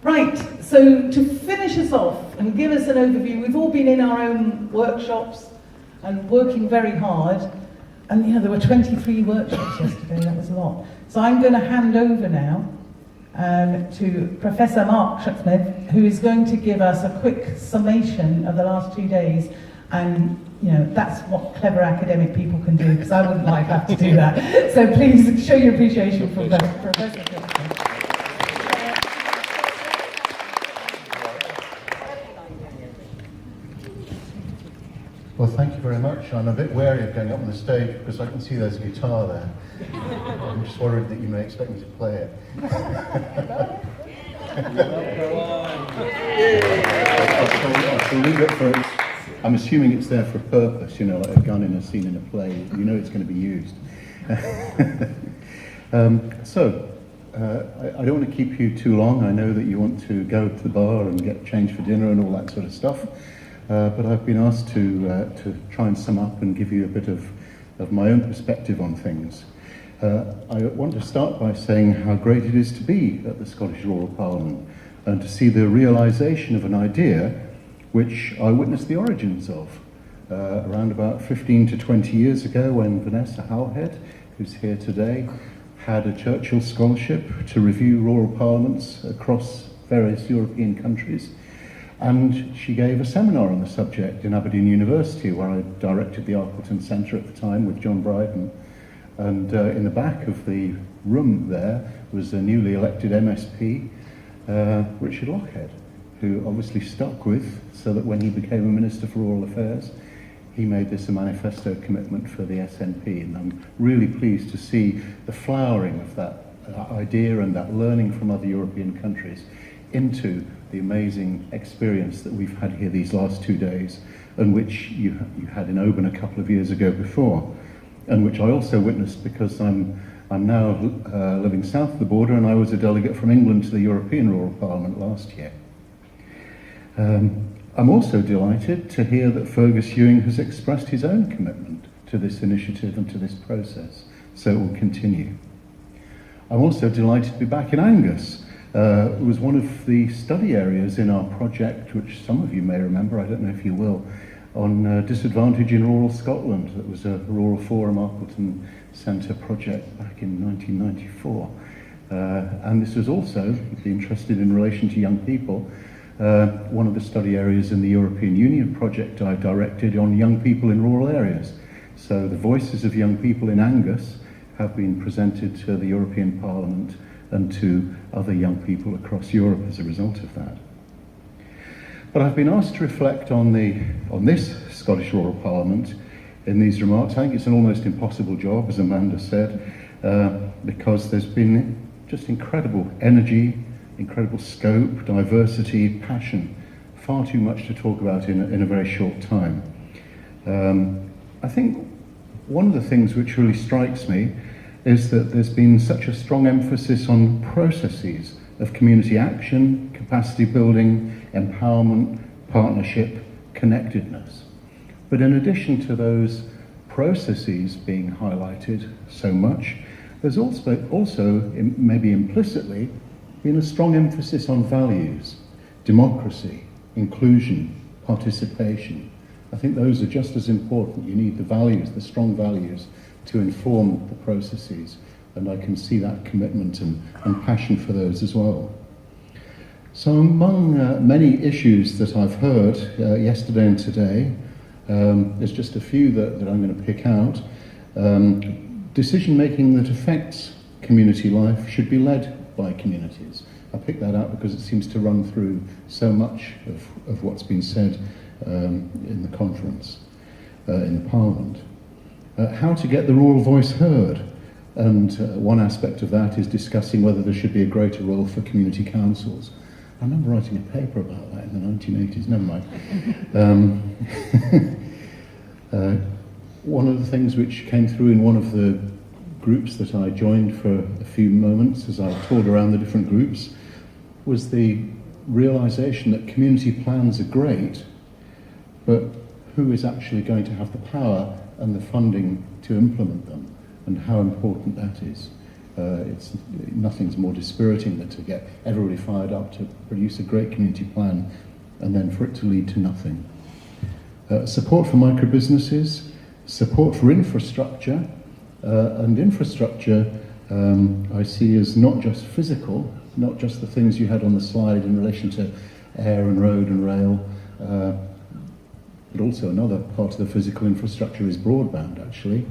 Right, so to finish us off and give us an overview, we've all been in our own workshops and working very hard, and you know, there were 23 workshops yesterday, that was a lot. So I'm going to hand over now to Professor Mark Shucksmith, who is going to give us a quick summation of the last 2 days. And you know, that's what clever academic people can do, because I wouldn't like have to do that. So please show your appreciation for Professor Shucksmith. Well, thank you very much. I'm a bit wary of going up on the stage because I can see there's a guitar there. I'm just worried that you may expect me to play it. I'll leave it for I'm assuming it's there for a purpose, you know, like a gun in a scene in a play. You know it's going to be used. I don't want to keep you too long. I know that you want to go to the bar and get changed for dinner and all that sort of stuff. But I've been asked to try and sum up and give you a bit of my own perspective on things. I want to start by saying how great it is to be at the Scottish Rural Parliament and to see the realisation of an idea which I witnessed the origins of around about 15 to 20 years ago, when Vanessa Howhead, who's here today, had a Churchill Scholarship to review rural parliaments across various European countries. And she gave a seminar on the subject in Aberdeen University, where I directed the Arcleton Centre at the time with John Bryden. And in the back of the room there was a newly elected MSP, Richard Lochhead, who obviously stuck with, so that when he became a Minister for Rural Affairs, he made this a manifesto commitment for the SNP. And I'm really pleased to see the flowering of that idea and that learning from other European countries into the amazing experience that we've had here these last 2 days, and which you had in Oban a couple of years ago before, and which I also witnessed because I'm now living south of the border, and I was a delegate from England to the European Rural Parliament last year. I'm also delighted to hear that Fergus Ewing has expressed his own commitment to this initiative and to this process, so it will continue. I'm also delighted to be back in Angus. It was one of the study areas in our project, which some of you may remember, I don't know if you will, on disadvantage in rural Scotland. It was a Rural Forum Arcleton Centre project back in 1994. And this was also, if you'd be interested in relation to young people, one of the study areas in the European Union project I directed on young people in rural areas. So the voices of young people in Angus have been presented to the European Parliament and to other young people across Europe as a result of that. But I've been asked to reflect on this Scottish Rural Parliament in these remarks. I think it's an almost impossible job, as Amanda said, because there's been just incredible energy, incredible scope, diversity, passion, far too much to talk about in a very short time. I think one of the things which really strikes me is that there's been such a strong emphasis on processes of community action, capacity building, empowerment, partnership, connectedness. But in addition to those processes being highlighted so much, there's also maybe implicitly been a strong emphasis on values, democracy, inclusion, participation. I think those are just as important. You need the values, the strong values, to inform the processes, and I can see that commitment and passion for those as well. So among many issues that I've heard yesterday and today, there's just a few that I'm going to pick out. Decision making that affects community life should be led by communities. I picked that out because it seems to run through so much of what's been said in the conference, in the Parliament. How to get the rural voice heard, and one aspect of that is discussing whether there should be a greater role for community councils. I remember writing a paper about that in the 1980s, never mind. One of the things which came through in one of the groups that I joined for a few moments as I toured around the different groups was the realisation that community plans are great, but who is actually going to have the power and the funding to implement them, and how important that is. Nothing's more dispiriting than to get everybody fired up to produce a great community plan and then for it to lead to nothing. Support for micro-businesses, support for infrastructure, and infrastructure I see as not just physical, not just the things you had on the slide in relation to air and road and rail, but also another part of the physical infrastructure is broadband, actually.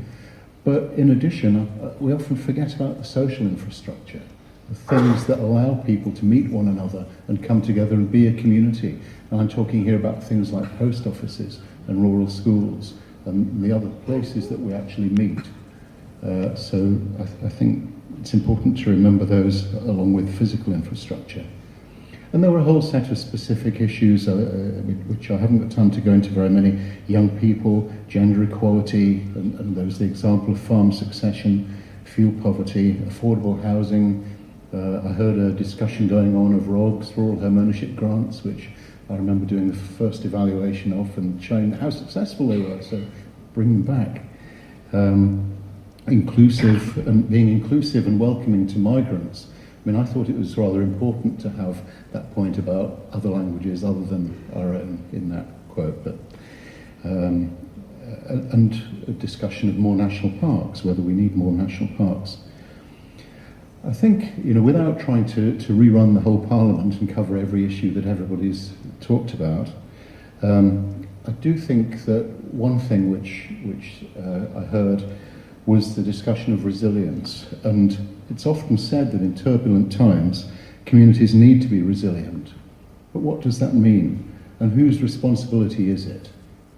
But in addition, we often forget about the social infrastructure, the things that allow people to meet one another and come together and be a community. And I'm talking here about things like post offices and rural schools and the other places that we actually meet. So I think it's important to remember those along with physical infrastructure. And there were a whole set of specific issues, which I haven't got time to go into very many. Young people, gender equality, and there was the example of farm succession, fuel poverty, affordable housing. I heard a discussion going on of ROGs, rural home ownership grants, which I remember doing the first evaluation of and showing how successful they were, so bring them back. Inclusive, and being inclusive and welcoming to migrants. I mean, I thought it was rather important to have that point about other languages other than our own in that quote, but and a discussion of more national parks, whether we need more national parks. I think, without trying to rerun the whole Parliament and cover every issue that everybody's talked about, I do think that one thing which I heard was the discussion of resilience. And it's often said that in turbulent times, communities need to be resilient. But what does that mean? And whose responsibility is it?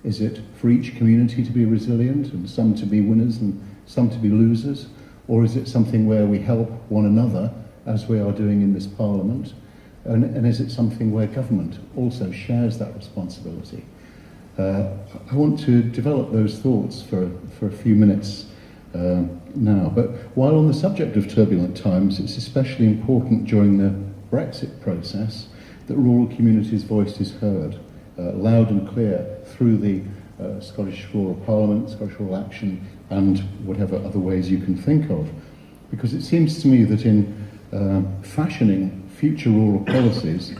Is it for each community to be resilient and some to be winners and some to be losers? Or is it something where we help one another, as we are doing in this Parliament? And is it something where government also shares that responsibility? I want to develop those thoughts for a few minutes now. But while on the subject of turbulent times, it's especially important during the Brexit process that rural communities' voice is heard loud and clear through the Scottish Rural Parliament, Scottish Rural Action, and whatever other ways you can think of. Because it seems to me that in fashioning future rural policies,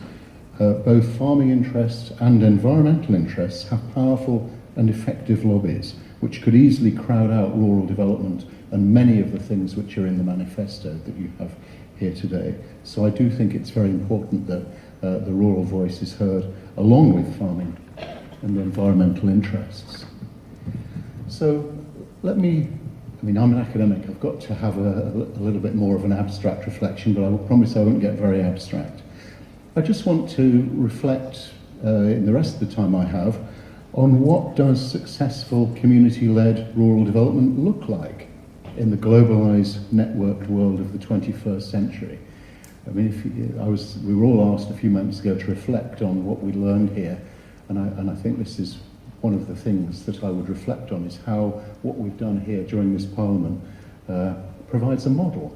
both farming interests and environmental interests have powerful and effective lobbies which could easily crowd out rural development and many of the things which are in the manifesto that you have here today. So I do think it's very important that the rural voice is heard along with farming and environmental interests. So I'm an academic, I've got to have a little bit more of an abstract reflection, but I will promise I won't get very abstract. I just want to reflect in the rest of the time I have on what does successful community-led rural development look like in the globalized, networked world of the 21st century. I mean, we were all asked a few moments ago to reflect on what we learned here, and I think this is one of the things that I would reflect on, is how what we've done here during this Parliament provides a model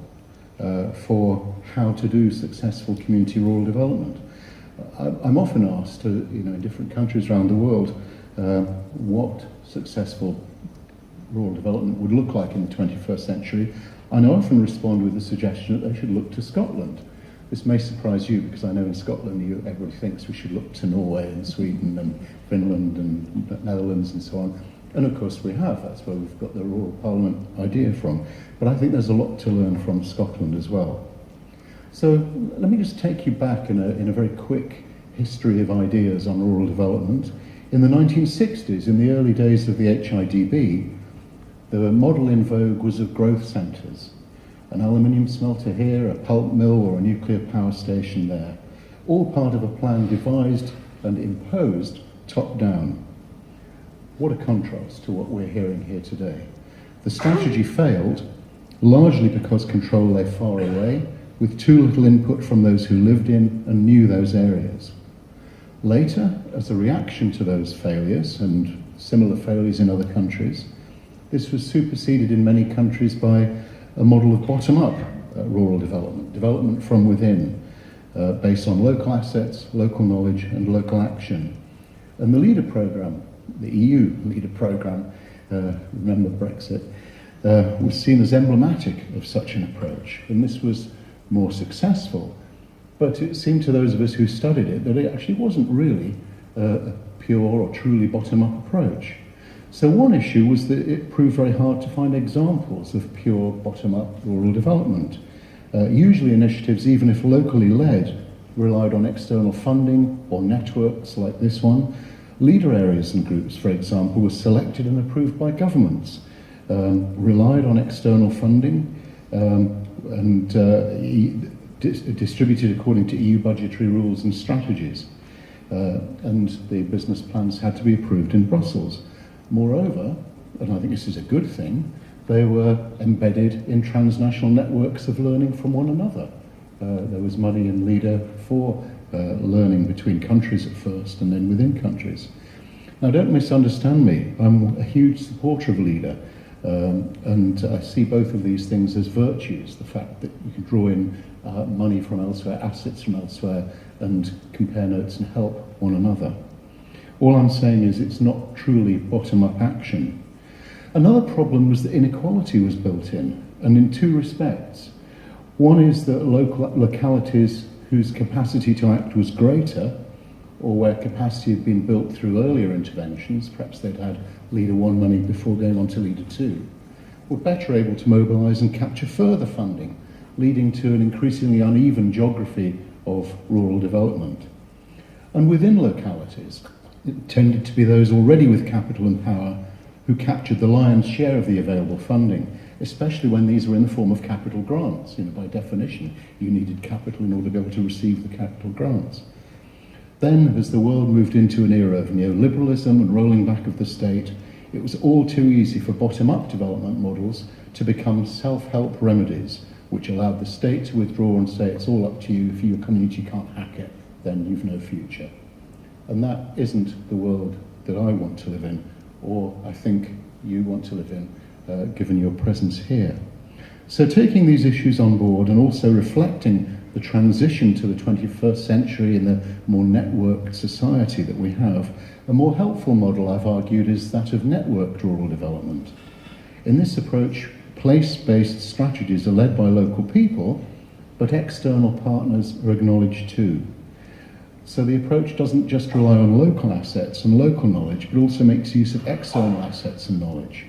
for how to do successful community rural development. I'm often asked, in different countries around the world, what successful rural development would look like in the 21st century, and I often respond with the suggestion that they should look to Scotland. This may surprise you, because I know in Scotland everybody thinks we should look to Norway and Sweden and Finland and Netherlands and so on. And of course we have, that's where we've got the rural parliament idea from. But I think there's a lot to learn from Scotland as well. So let me just take you back in a very quick history of ideas on rural development. In the 1960s, in the early days of the HIDB, the model in vogue was of growth centres. An aluminium smelter here, a pulp mill or a nuclear power station there. All part of a plan devised and imposed top-down. What a contrast to what we're hearing here today. The strategy failed, largely because control lay far away, with too little input from those who lived in and knew those areas. Later, as a reaction to those failures and similar failures in other countries, this was superseded in many countries by a model of bottom-up rural development from within, based on local assets, local knowledge and local action. And the LEADER programme, the EU LEADER programme, remember Brexit, was seen as emblematic of such an approach, and this was more successful. But it seemed to those of us who studied it that it actually wasn't really a pure or truly bottom-up approach. So one issue was that it proved very hard to find examples of pure bottom-up rural development. Usually initiatives, even if locally led, relied on external funding or networks like this one. Leader areas and groups, for example, were selected and approved by governments, relied on external funding, and distributed according to EU budgetary rules and strategies. And the business plans had to be approved in Brussels. Moreover, and I think this is a good thing, they were embedded in transnational networks of learning from one another. There was money in LEADER for learning between countries at first and then within countries. Now, don't misunderstand me. I'm a huge supporter of LEADER, and I see both of these things as virtues. The fact that you can draw in money from elsewhere, assets from elsewhere, and compare notes and help one another. All I'm saying is it's not truly bottom-up action. Another problem was that inequality was built in, and in two respects. One is that localities whose capacity to act was greater, or where capacity had been built through earlier interventions, perhaps they'd had Leader 1 money before going on to Leader 2, were better able to mobilise and capture further funding, leading to an increasingly uneven geography of rural development. And within localities, it tended to be those already with capital and power who captured the lion's share of the available funding, especially when these were in the form of capital grants. By definition, you needed capital in order to be able to receive the capital grants. Then, as the world moved into an era of neoliberalism and rolling back of the state, it was all too easy for bottom-up development models to become self-help remedies, which allowed the state to withdraw and say, it's all up to you, if your community can't hack it, then you've no future. And that isn't the world that I want to live in, or I think you want to live in, given your presence here. So taking these issues on board and also reflecting the transition to the 21st century in the more networked society that we have, a more helpful model, I've argued, is that of networked rural development. In this approach, place-based strategies are led by local people, but external partners are acknowledged too. So the approach doesn't just rely on local assets and local knowledge, but also makes use of external assets and knowledge.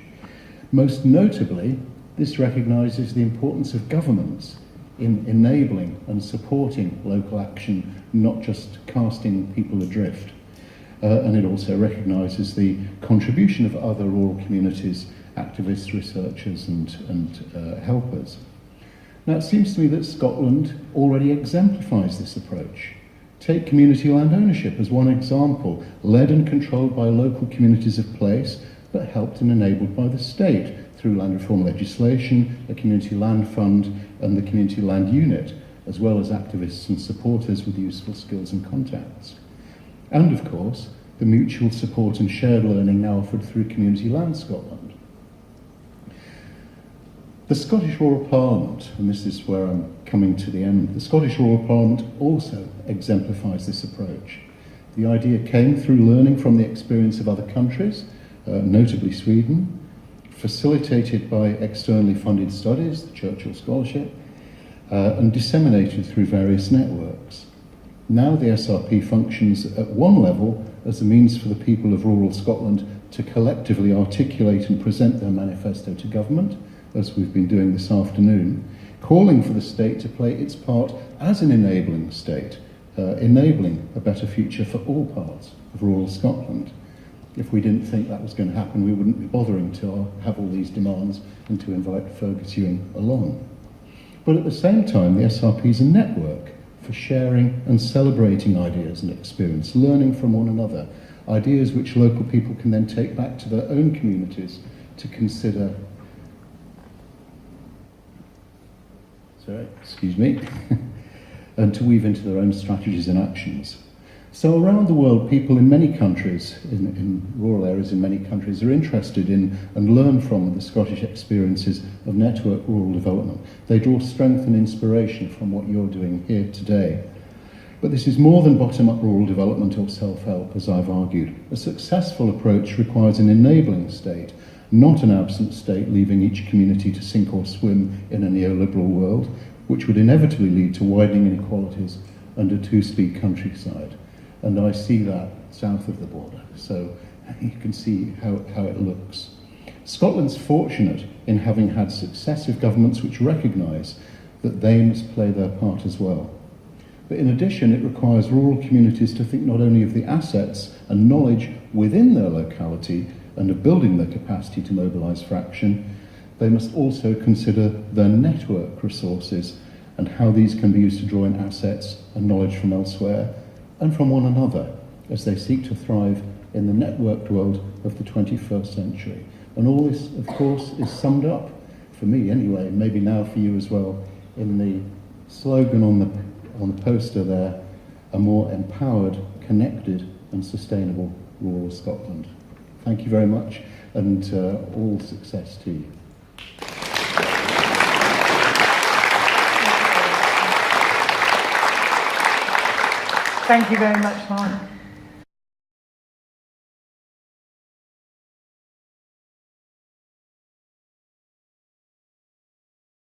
Most notably, this recognises the importance of governments in enabling and supporting local action, not just casting people adrift. And it also recognises the contribution of other rural communities, activists, researchers and helpers. Now, it seems to me that Scotland already exemplifies this approach. Take community land ownership as one example, led and controlled by local communities of place, but helped and enabled by the state through land reform legislation, a community land fund, and the community land unit, as well as activists and supporters with useful skills and contacts. And of course, the mutual support and shared learning now offered through Community Land Scotland. The Scottish Rural Parliament, and this is where I'm coming to the end, the Scottish Rural Parliament also exemplifies this approach. The idea came through learning from the experience of other countries, notably Sweden, facilitated by externally funded studies, the Churchill Scholarship, and disseminated through various networks. Now the SRP functions at one level as a means for the people of rural Scotland to collectively articulate and present their manifesto to government, as we've been doing this afternoon, calling for the state to play its part as an enabling state, enabling a better future for all parts of rural Scotland. If we didn't think that was going to happen, we wouldn't be bothering to have all these demands and to invite Fergus Ewing along. But at the same time, the SRP is a network for sharing and celebrating ideas and experience, learning from one another, ideas which local people can then take back to their own communities to consider. And to weave into their own strategies and actions. So around the world, people in many countries, in rural areas in many countries, are interested in and learn from the Scottish experiences of network rural development. They draw strength and inspiration from what you're doing here today. But this is more than bottom-up rural development or self-help, as I've argued. A successful approach requires an enabling state, not an absent state leaving each community to sink or swim in a neoliberal world, which would inevitably lead to widening inequalities and a two-speed countryside. And I see that south of the border, so you can see how it looks. Scotland's fortunate in having had successive governments which recognise that they must play their part as well. But in addition, it requires rural communities to think not only of the assets and knowledge within their locality and of building their capacity to mobilise for action, they must also consider their network resources and how these can be used to draw in assets and knowledge from elsewhere and from one another as they seek to thrive in the networked world of the 21st century. And all this, of course, is summed up, for me anyway, maybe now for you as well, in the slogan on the poster there, a more empowered, connected and sustainable rural Scotland. Thank you very much, and all success to you. Thank you very much, Mark.